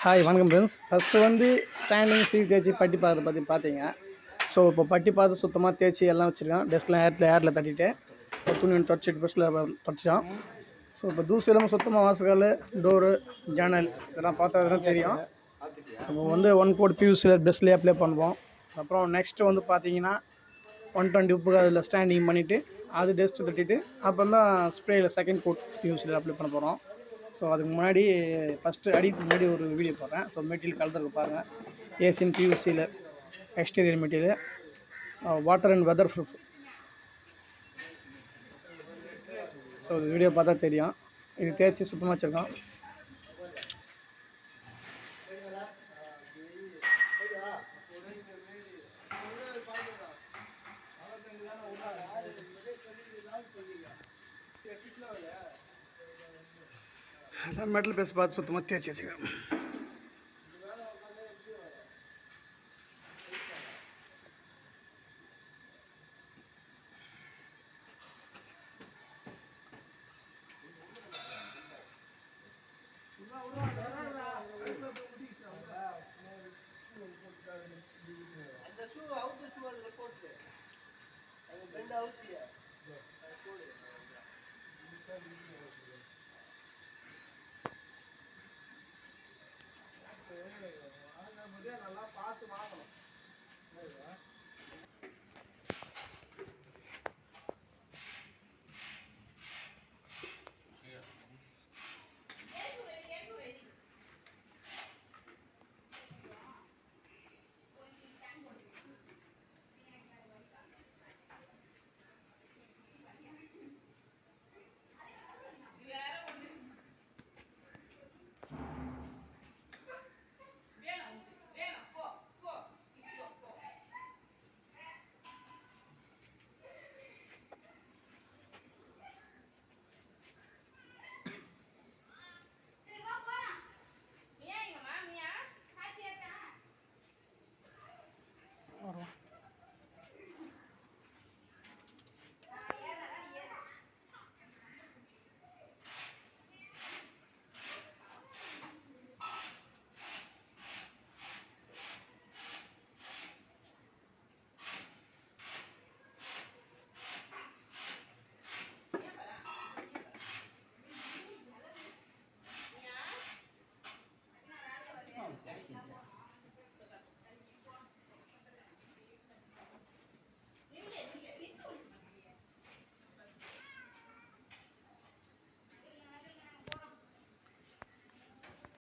Hi வணக்கம் friends. First வந்து standing seat தேய்ச்சி பட்டி பார்த்து பார்த்தீங்க. ஸோ இப்போ பட்டி பார்த்து சுத்தமாக தேய்ச்சி எல்லாம் வச்சுருக்கேன். டெஸ்ட்லாம் ஏரில் தட்டிட்டு துணி ஒன்று தொடச்சிட்டு பஸ்ஸில் தொடச்சிட்டோம். ஸோ இப்போ தூசி இல்லாமல் சுத்தமாக வாசக்கால், டோரு, ஜன்னல் இதெல்லாம் பார்த்தா தான் தெரியும். இப்போ வந்து 1 கோட் பியூசியில் பெஸ்ட்லேயே அப்ளை பண்ணுவோம். அப்புறம் நெக்ஸ்ட்டு வந்து பார்த்தீங்கன்னா 120 உப்புக்கு அதில் ஸ்டாண்டிங் பண்ணிவிட்டு அது டெஸ்ட்டு தட்டிட்டு அப்புறம் தான் ஸ்ப்ரேயில் செகண்ட் கோட் பியூசியில் அப்ளை பண்ண போகிறோம். ஸோ அதுக்கு முன்னாடி ஃபஸ்ட்டு அடிக்கு முன்னாடி ஒரு வீடியோ போடுறேன். ஸோ மெட்டீரியல் கலந்துருக்கு பாருங்கள். ஏசியன் பியூசியில் exterior material, water and weather proof. So இது வீடியோ பார்த்தா தெரியும். இது தேய்ச்சி சுத்தமாக வச்சுருக்கோம். மெட்டல் பேஸ் பார்த்து சுத்தமாக தேய்ச்சி வச்சுக்கிறேன். அந்த ஷூ அவுட் ஷூ அதுல போட்டு அது பெண்ட் அவுட்டியா போடு. நல்லா பார்த்து வாங்கணும்.